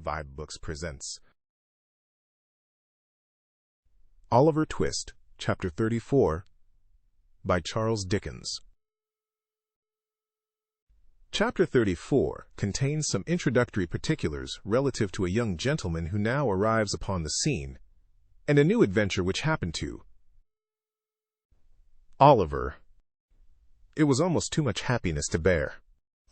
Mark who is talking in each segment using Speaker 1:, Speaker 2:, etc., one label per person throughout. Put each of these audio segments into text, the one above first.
Speaker 1: vibeBooks presents Oliver Twist, Chapter 34, by Charles Dickens. Chapter 34 contains some introductory particulars relative to a young gentleman who now arrives upon the scene, and a new adventure which happened to Oliver. It was almost too much happiness to bear.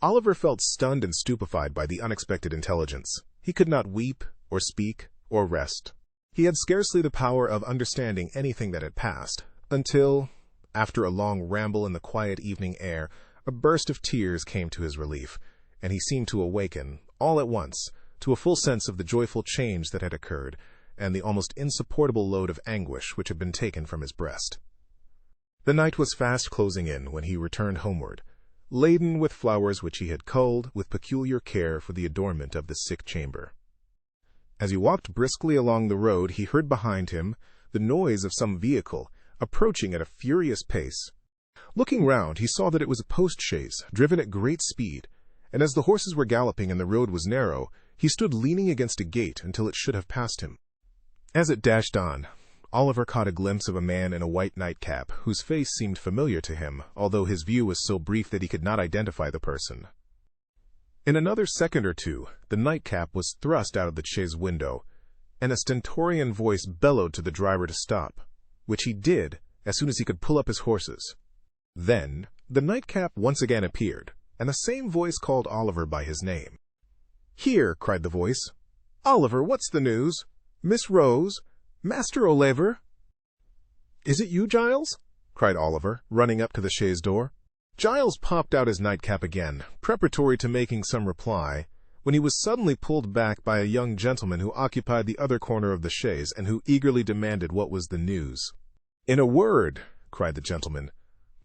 Speaker 1: Oliver felt stunned and stupefied by the unexpected intelligence. He could not weep, or speak, or rest. He had scarcely the power of understanding anything that had passed, until, after a long ramble in the quiet evening air, a burst of tears came to his relief, and he seemed to awaken, all at once, to a full sense of the joyful change that had occurred, and the almost insupportable load of anguish which had been taken from his breast. The night was fast closing in when he returned homeward, laden with flowers which he had culled with peculiar care for the adornment of the sick chamber. As he walked briskly along the road, he heard behind him the noise of some vehicle approaching at a furious pace. Looking round, he saw that it was a post-chaise, driven at great speed, and as the horses were galloping and the road was narrow, he stood leaning against a gate until it should have passed him. As it dashed on, Oliver caught a glimpse of a man in a white nightcap, whose face seemed familiar to him, although his view was so brief that he could not identify the person. In another second or two, the nightcap was thrust out of the chaise window, and a stentorian voice bellowed to the driver to stop, which he did as soon as he could pull up his horses. Then the nightcap once again appeared, and the same voice called Oliver by his name. "Here," cried the voice. "Oliver, what's the news? Miss Rose? Master Oliver?" "Is it you, Giles?" cried Oliver, running up to the chaise door. Giles popped out his nightcap again, preparatory to making some reply, when he was suddenly pulled back by a young gentleman who occupied the other corner of the chaise and who eagerly demanded what was the news. "In a word," cried the gentleman.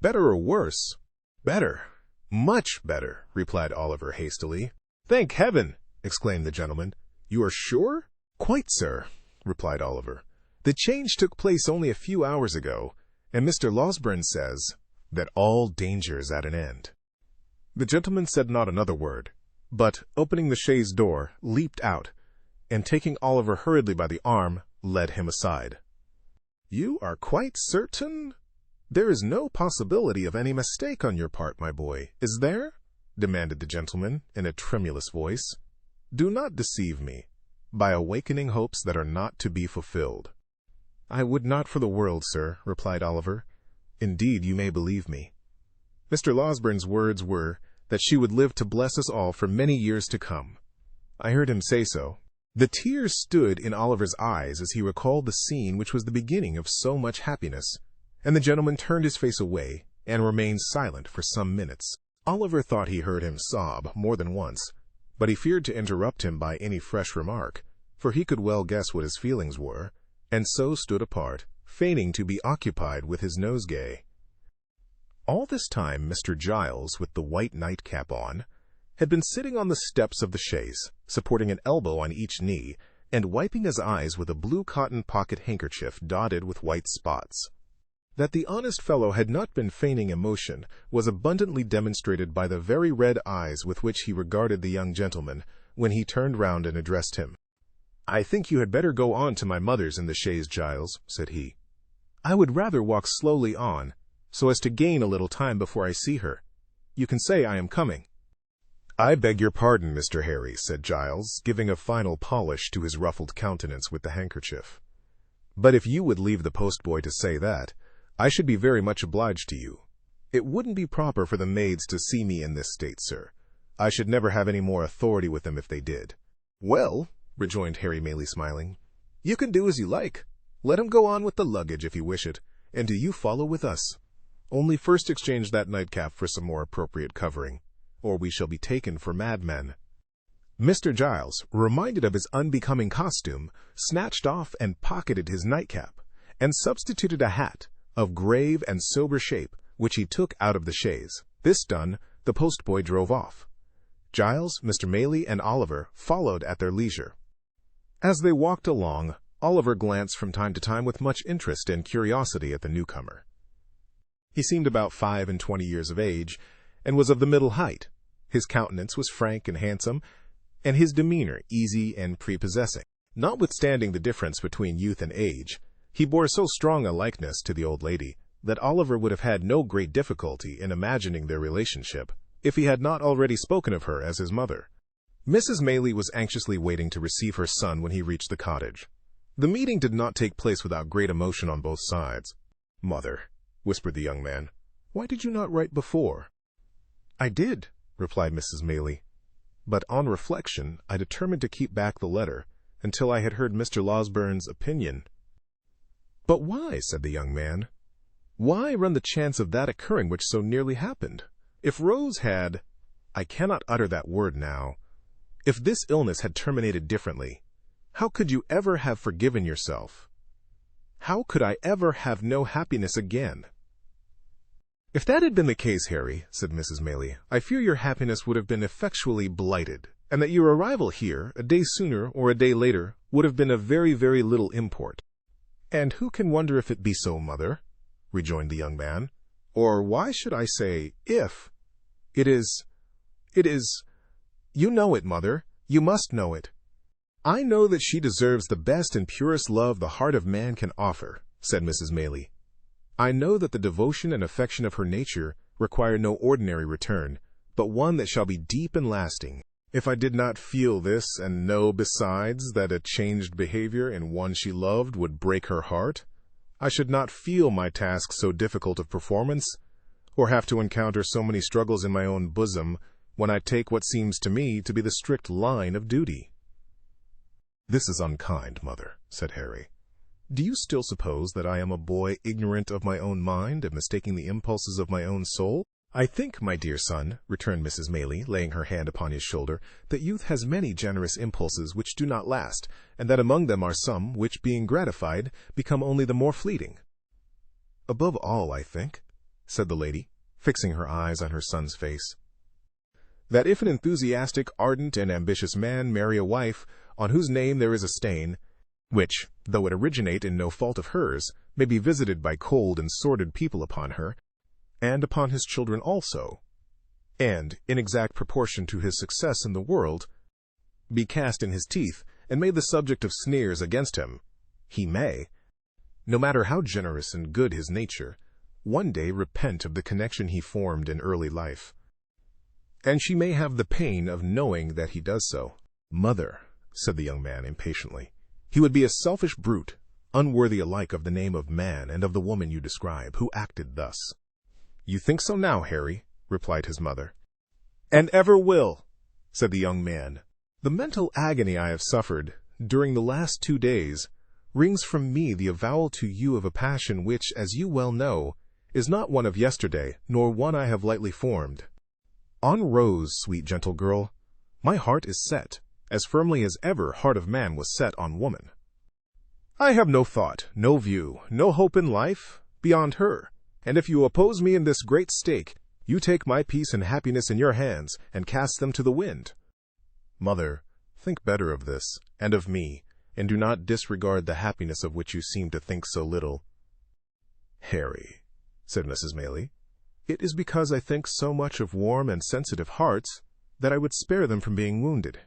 Speaker 1: "Better or worse?" "Better. Much better," replied Oliver hastily. "Thank heaven!" exclaimed the gentleman. "You are sure?" "Quite, sir," replied Oliver. "The change took place only a few hours ago, and Mr. Losberne says that all danger is at an end." The gentleman said not another word, but, opening the chaise door, leaped out, and taking Oliver hurriedly by the arm, led him aside. "You are quite certain? There is no possibility of any mistake on your part, my boy, is there?" demanded the gentleman in a tremulous voice. "Do not deceive me by awakening hopes that are not to be fulfilled." "I would not for the world, sir," replied Oliver. "Indeed, you may believe me." Mr. Losberne's words were that she would live to bless us all for many years to come. I heard him say so. The tears stood in Oliver's eyes as he recalled the scene which was the beginning of so much happiness, and the gentleman turned his face away and remained silent for some minutes. Oliver thought he heard him sob more than once, but he feared to interrupt him by any fresh remark, for he could well guess what his feelings were, and so stood apart, feigning to be occupied with his nosegay. All this time Mr. Giles, with the white nightcap on, had been sitting on the steps of the chaise, supporting an elbow on each knee, and wiping his eyes with a blue cotton pocket handkerchief dotted with white spots. That the honest fellow had not been feigning emotion was abundantly demonstrated by the very red eyes with which he regarded the young gentleman when he turned round and addressed him. "I think you had better go on to my mother's in the chaise, Giles," said he. "I would rather walk slowly on, so as to gain a little time before I see her. You can say I am coming." "I beg your pardon, Mr. Harry," said Giles, giving a final polish to his ruffled countenance with the handkerchief. "But if you would leave the postboy to say that, I should be very much obliged to you. It wouldn't be proper for the maids to see me in this state, sir. I should never have any more authority with them if they did." "Well," rejoined Harry Maylie, smiling, "you can do as you like. Let him go on with the luggage if you wish it, and do you follow with us. Only first exchange that nightcap for some more appropriate covering, or we shall be taken for madmen." Mr. Giles, reminded of his unbecoming costume, snatched off and pocketed his nightcap, and substituted a hat of grave and sober shape, which he took out of the chaise. This done, the postboy drove off. Giles, Mr. Maylie, and Oliver followed at their leisure. As they walked along, Oliver glanced from time to time with much interest and curiosity at the newcomer. He seemed about 25 years of age, and was of the middle height. His countenance was frank and handsome, and his demeanor easy and prepossessing. Notwithstanding the difference between youth and age, he bore so strong a likeness to the old lady that Oliver would have had no great difficulty in imagining their relationship if he had not already spoken of her as his mother. Mrs. Maylie was anxiously waiting to receive her son when he reached the cottage. The meeting did not take place without great emotion on both sides. "Mother," whispered the young man, "why did you not write before?" "I did," replied Mrs. Maylie, "but on reflection I determined to keep back the letter until I had heard Mr. Losbern's opinion." "But why?" said the young man. "Why run the chance of that occurring which so nearly happened? If Rose had— I cannot utter that word now— if this illness had terminated differently, how could you ever have forgiven yourself? How could I ever have no happiness again?" "If that had been the case, Harry," said Mrs. Maylie, "I fear your happiness would have been effectually blighted, and that your arrival here, a day sooner or a day later, would have been of very, very little import." "And who can wonder if it be so, mother?" rejoined the young man. "Or why should I say, if? It is— you know it, mother. You must know it." "I know that she deserves the best and purest love the heart of man can offer," said Mrs. Maylie. "I know that the devotion and affection of her nature require no ordinary return, but one that shall be deep and lasting. If I did not feel this, and know, besides, that a changed behavior in one she loved would break her heart, I should not feel my task so difficult of performance, or have to encounter so many struggles in my own bosom, when I take what seems to me to be the strict line of duty." "This is unkind, mother," said Harry. "Do you still suppose that I am a boy ignorant of my own mind and mistaking the impulses of my own soul?" "I think, my dear son," returned Mrs. Maylie, laying her hand upon his shoulder, "that youth has many generous impulses which do not last, and that among them are some which, being gratified, become only the more fleeting." "Above all, I think," said the lady, fixing her eyes on her son's face, "that if an enthusiastic, ardent, and ambitious man marry a wife on whose name there is a stain, which, though it originate in no fault of hers, may be visited by cold and sordid people upon her, and upon his children also, and, in exact proportion to his success in the world, be cast in his teeth, and made the subject of sneers against him, he may, no matter how generous and good his nature, one day repent of the connection he formed in early life. And she may have the pain of knowing that he does so." "Mother," said the young man impatiently, "he would be a selfish brute, unworthy alike of the name of man and of the woman you describe, who acted thus." "You think so now, Harry," replied his mother. "And ever will," said the young man. "The mental agony I have suffered during the last 2 days wrings from me the avowal to you of a passion which, as you well know, is not one of yesterday, nor one I have lightly formed. On Rose, sweet gentle girl, my heart is set, as firmly as ever heart of man was set on woman. I have no thought, no view, no hope in life beyond her, and if you oppose me in this great stake, you take my peace and happiness in your hands and cast them to the wind. Mother, think better of this, and of me, and do not disregard the happiness of which you seem to think so little." "Harry," said Mrs. Maylie, "it is because I think so much of warm and sensitive hearts that I would spare them from being wounded.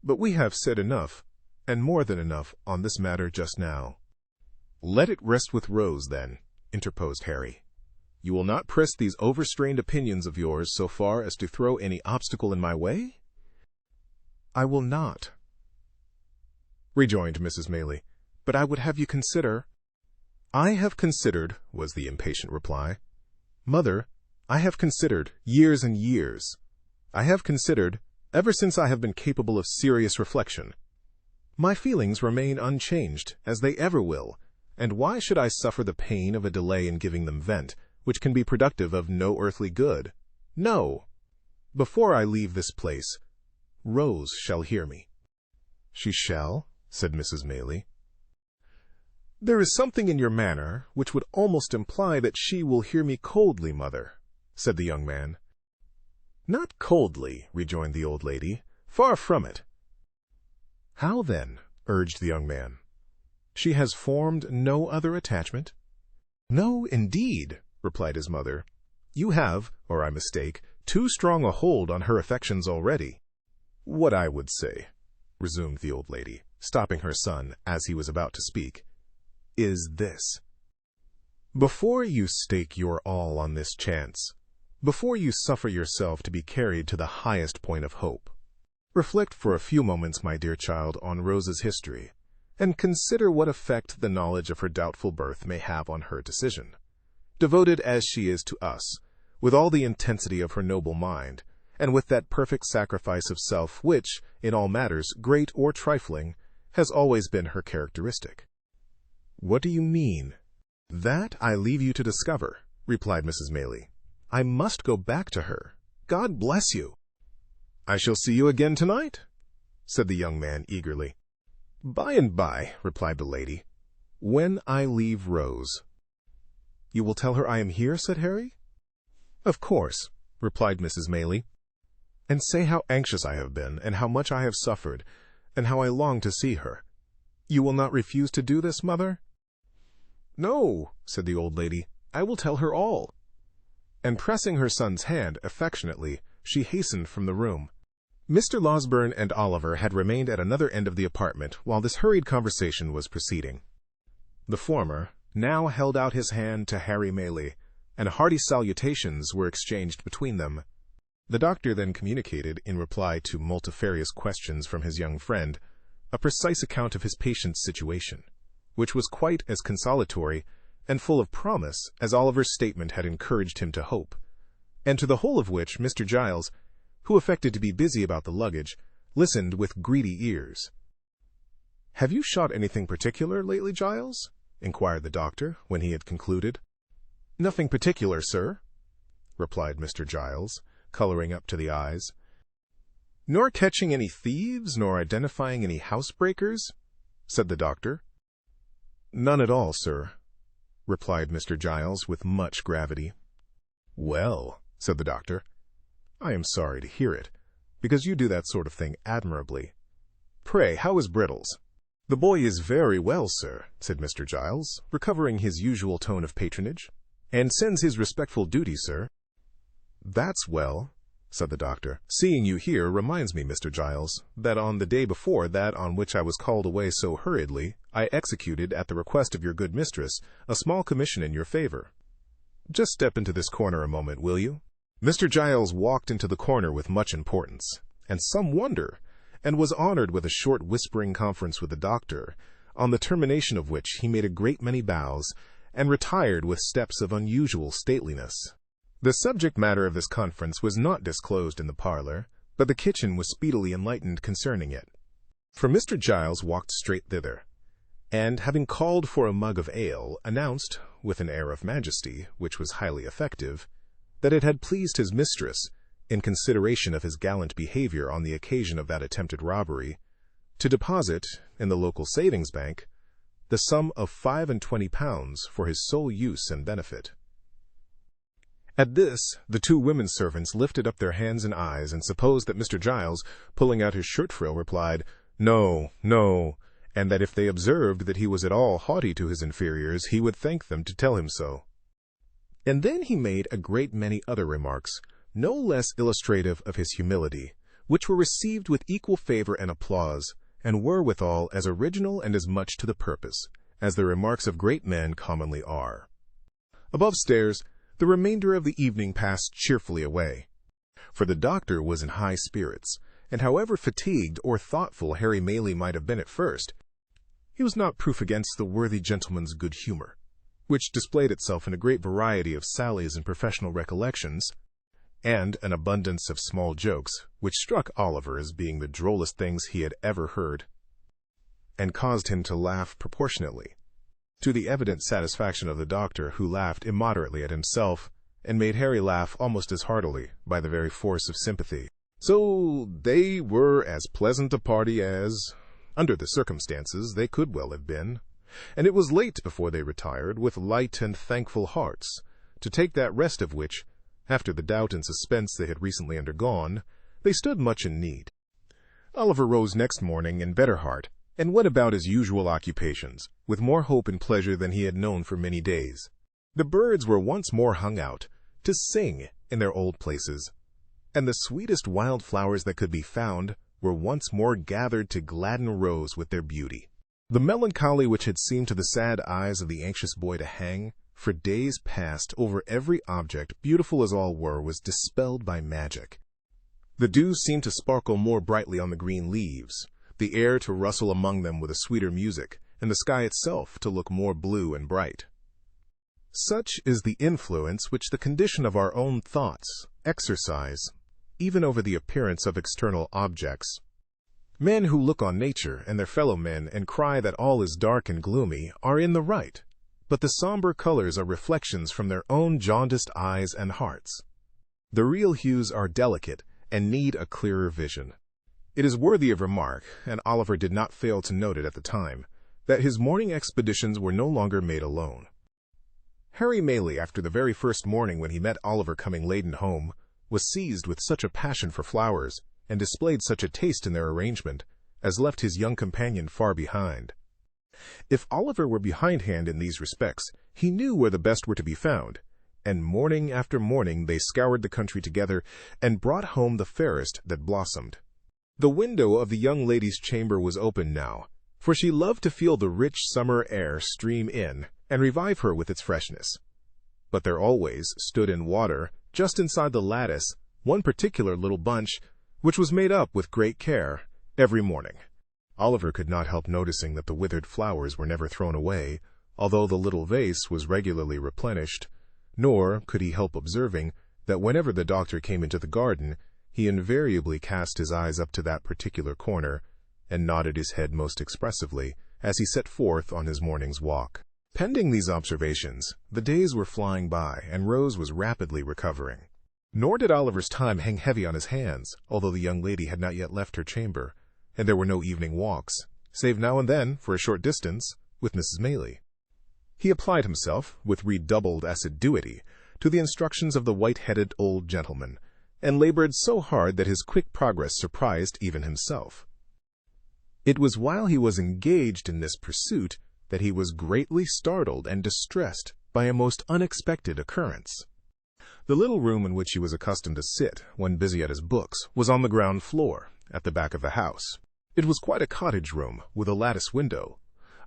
Speaker 1: But we have said enough, and more than enough, on this matter just now." "Let it rest with Rose, then," interposed Harry. "You will not press these overstrained opinions of yours so far as to throw any obstacle in my way?" "I will not," rejoined Mrs. Maylie, "but I would have you consider—" "I have considered," was the impatient reply. "Mother, I have considered, years and years. I have considered, ever since I have been capable of serious reflection. My feelings remain unchanged, as they ever will, and why should I suffer the pain of a delay in giving them vent, which can be productive of no earthly good? No! Before I leave this place, Rose shall hear me." "She shall?" said Mrs. Maylie. "There is something in your manner which would almost imply that she will hear me coldly, mother," said the young man. "Not coldly," rejoined the old lady. "Far from it." "How then?" urged the young man. "She has formed no other attachment?" "No, indeed," replied his mother. "You have, or I mistake, too strong a hold on her affections already." "What I would say," resumed the old lady, stopping her son as he was about to speak, "is this. Before you stake your all on this chance, before you suffer yourself to be carried to the highest point of hope, reflect for a few moments, my dear child, on Rosa's history, and consider what effect the knowledge of her doubtful birth may have on her decision. Devoted as she is to us, with all the intensity of her noble mind, and with that perfect sacrifice of self which, in all matters, great or trifling, has always been her characteristic." "What do you mean?" "That I leave you to discover," replied Mrs. Maylie. "I must go back to her. God bless you." "I shall see you again tonight?" said the young man eagerly. "By and by," replied the lady, "when I leave Rose." "You will tell her I am here?" said Harry. "Of course," replied Mrs. Maylie, "and say how anxious I have been, and how much I have suffered, and how I long to see her. You will not refuse to do this, mother?" "No," said the old lady, "I will tell her all." And pressing her son's hand affectionately, she hastened from the room. Mr. Losberne and Oliver had remained at another end of the apartment while this hurried conversation was proceeding. The former now held out his hand to Harry Maylie, and hearty salutations were exchanged between them. The doctor then communicated, in reply to multifarious questions from his young friend, a precise account of his patient's situation, which was quite as consolatory and full of promise as Oliver's statement had encouraged him to hope, and to the whole of which Mr. Giles, who affected to be busy about the luggage, listened with greedy ears. "Have you shot anything particular lately, Giles?" inquired the doctor, when he had concluded. "Nothing particular, sir," replied Mr. Giles, coloring up to the eyes. "Nor catching any thieves, nor identifying any housebreakers?" said the doctor. "None at all, sir," replied Mr. Giles with much gravity. "Well," said the doctor, "I am sorry to hear it, because you do that sort of thing admirably. Pray, how is Brittles?" "The boy is very well, sir," said Mr. Giles, recovering his usual tone of patronage, "and sends his respectful duty, sir." "That's well," said the doctor. "Seeing you here reminds me, Mr. Giles, that on the day before that on which I was called away so hurriedly, I executed, at the request of your good mistress, a small commission in your favor. Just step into this corner a moment, will you?" Mr. Giles walked into the corner with much importance, and some wonder, and was honored with a short whispering conference with the doctor, on the termination of which he made a great many bows, and retired with steps of unusual stateliness. The subject matter of this conference was not disclosed in the parlor, but the kitchen was speedily enlightened concerning it. For Mr. Giles walked straight thither, and, having called for a mug of ale, announced, with an air of majesty, which was highly effective, that it had pleased his mistress, in consideration of his gallant behavior on the occasion of that attempted robbery, to deposit, in the local savings bank, the sum of £25 for his sole use and benefit. At this, the two women servants lifted up their hands and eyes, and supposed that Mr. Giles, pulling out his shirt-frill, replied, "No, no," and that if they observed that he was at all haughty to his inferiors, he would thank them to tell him so. And then he made a great many other remarks, no less illustrative of his humility, which were received with equal favor and applause, and were withal as original and as much to the purpose, as the remarks of great men commonly are. Above stairs, the remainder of the evening passed cheerfully away, for the doctor was in high spirits, and however fatigued or thoughtful Harry Maylie might have been at first, he was not proof against the worthy gentleman's good humor, which displayed itself in a great variety of sallies and professional recollections, and an abundance of small jokes, which struck Oliver as being the drollest things he had ever heard, and caused him to laugh proportionately, to the evident satisfaction of the doctor, who laughed immoderately at himself, and made Harry laugh almost as heartily by the very force of sympathy. So they were as pleasant a party as, under the circumstances, they could well have been, and it was late before they retired, with light and thankful hearts, to take that rest of which, after the doubt and suspense they had recently undergone, they stood much in need. Oliver rose next morning in better heart, and went about his usual occupations, with more hope and pleasure than he had known for many days. The birds were once more hung out, to sing in their old places, and the sweetest wild flowers that could be found were once more gathered to gladden Rose with their beauty. The melancholy which had seemed to the sad eyes of the anxious boy to hang, for days past, over every object, beautiful as all were, was dispelled by magic. The dew seemed to sparkle more brightly on the green leaves, the air to rustle among them with a sweeter music, and the sky itself to look more blue and bright. Such is the influence which the condition of our own thoughts exercise, even over the appearance of external objects. Men who look on nature and their fellow men and cry that all is dark and gloomy are in the right, but the somber colors are reflections from their own jaundiced eyes and hearts. The real hues are delicate and need a clearer vision. It is worthy of remark, and Oliver did not fail to note it at the time, that his morning expeditions were no longer made alone. Harry Maylie, after the very first morning when he met Oliver coming laden home, was seized with such a passion for flowers, and displayed such a taste in their arrangement, as left his young companion far behind. If Oliver were behindhand in these respects, he knew where the best were to be found, and morning after morning they scoured the country together, and brought home the fairest that blossomed. The window of the young lady's chamber was open now, for she loved to feel the rich summer air stream in, and revive her with its freshness. But there always stood in water, just inside the lattice, one particular little bunch, which was made up with great care, every morning. Oliver could not help noticing that the withered flowers were never thrown away, although the little vase was regularly replenished, nor could he help observing that whenever the doctor came into the garden, he invariably cast his eyes up to that particular corner, and nodded his head most expressively as he set forth on his morning's walk. Pending these observations, the days were flying by, and Rose was rapidly recovering. Nor did Oliver's time hang heavy on his hands, although the young lady had not yet left her chamber, and there were no evening walks, save now and then, for a short distance, with Mrs. Maylie. He applied himself, with redoubled assiduity, to the instructions of the white-headed old gentleman, and labored so hard that his quick progress surprised even himself. It was while he was engaged in this pursuit that he was greatly startled and distressed by a most unexpected occurrence. The little room in which he was accustomed to sit when busy at his books was on the ground floor, at the back of the house. It was quite a cottage room, with a lattice window,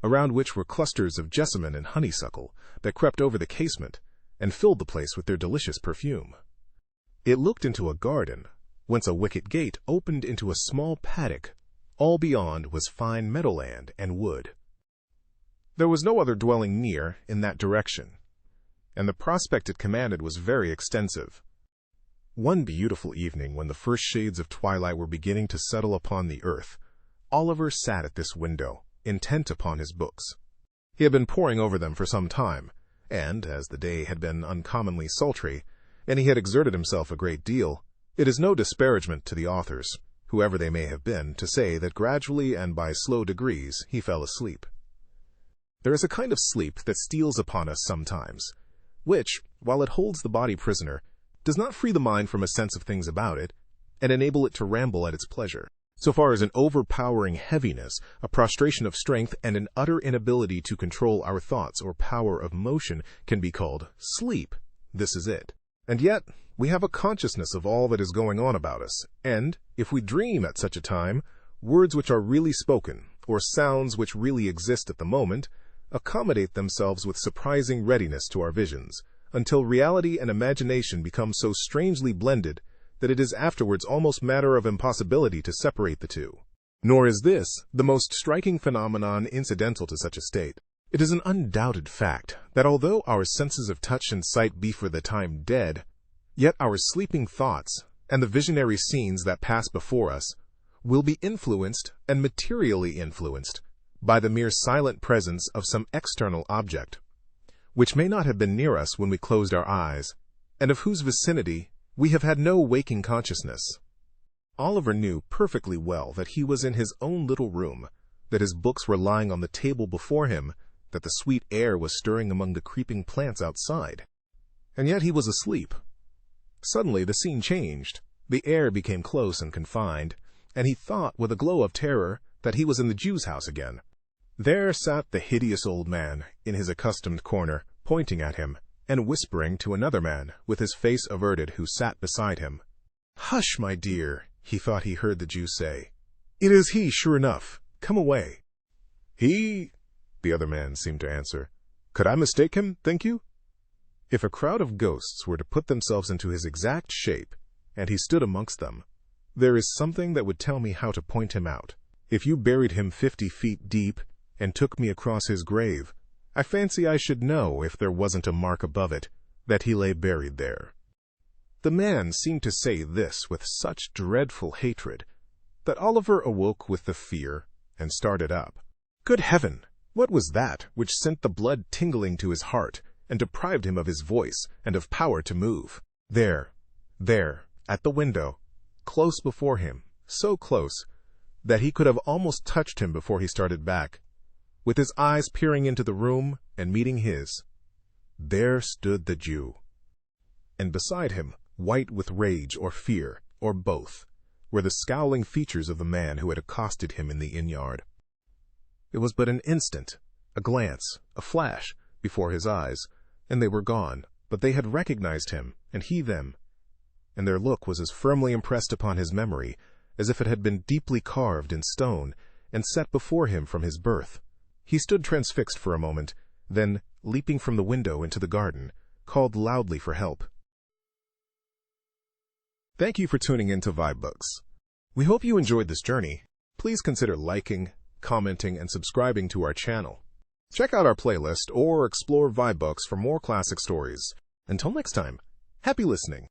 Speaker 1: around which were clusters of jessamine and honeysuckle that crept over the casement and filled the place with their delicious perfume. It looked into a garden, whence a wicket gate opened into a small paddock. All beyond was fine meadowland and wood. There was no other dwelling near in that direction, and the prospect it commanded was very extensive. One beautiful evening, when the first shades of twilight were beginning to settle upon the earth, Oliver sat at this window, intent upon his books. He had been poring over them for some time, and, as the day had been uncommonly sultry, and he had exerted himself a great deal, it is no disparagement to the authors, whoever they may have been, to say that gradually and by slow degrees he fell asleep. There is a kind of sleep that steals upon us sometimes, which, while it holds the body prisoner, does not free the mind from a sense of things about it, and enable it to ramble at its pleasure. So far as an overpowering heaviness, a prostration of strength, and an utter inability to control our thoughts or power of motion can be called sleep, this is it. And yet, we have a consciousness of all that is going on about us, and, if we dream at such a time, words which are really spoken, or sounds which really exist at the moment, accommodate themselves with surprising readiness to our visions, until reality and imagination become so strangely blended that it is afterwards almost matter of impossibility to separate the two. Nor is this the most striking phenomenon incidental to such a state. It is an undoubted fact that although our senses of touch and sight be for the time dead, yet our sleeping thoughts, and the visionary scenes that pass before us, will be influenced and materially influenced by the mere silent presence of some external object, which may not have been near us when we closed our eyes, and of whose vicinity we have had no waking consciousness. Oliver knew perfectly well that he was in his own little room, that his books were lying on the table before him, that the sweet air was stirring among the creeping plants outside. And yet he was asleep. Suddenly the scene changed, the air became close and confined, and he thought with a glow of terror that he was in the Jew's house again. There sat the hideous old man in his accustomed corner, pointing at him, and whispering to another man, with his face averted, who sat beside him. "Hush, my dear," he thought he heard the Jew say. "It is he, sure enough. Come away." "He?" the other man seemed to answer. "Could I mistake him, think you?" If a crowd of ghosts were to put themselves into his exact shape, and he stood amongst them, there is something that would tell me how to point him out. If you buried him 50 feet deep and took me across his grave, I fancy I should know, if there wasn't a mark above it, that he lay buried there. The man seemed to say this with such dreadful hatred that Oliver awoke with the fear and started up. Good heaven! What was that which sent the blood tingling to his heart and deprived him of his voice and of power to move? There, at the window, close before him, so close that he could have almost touched him before he started back, with his eyes peering into the room and meeting his, there stood the Jew. And beside him, white with rage or fear, or both, were the scowling features of the man who had accosted him in the inn-yard. It was but an instant, a glance, a flash, before his eyes, and they were gone, but they had recognized him, and he them, and their look was as firmly impressed upon his memory as if it had been deeply carved in stone and set before him from his birth. He stood transfixed for a moment, then, leaping from the window into the garden, called loudly for help. Thank you for tuning in to vibeBooks. We hope you enjoyed this journey. Please consider liking, commenting, and subscribing to our channel. Check out our playlist or explore vibeBooks for more classic stories. Until next time, happy listening.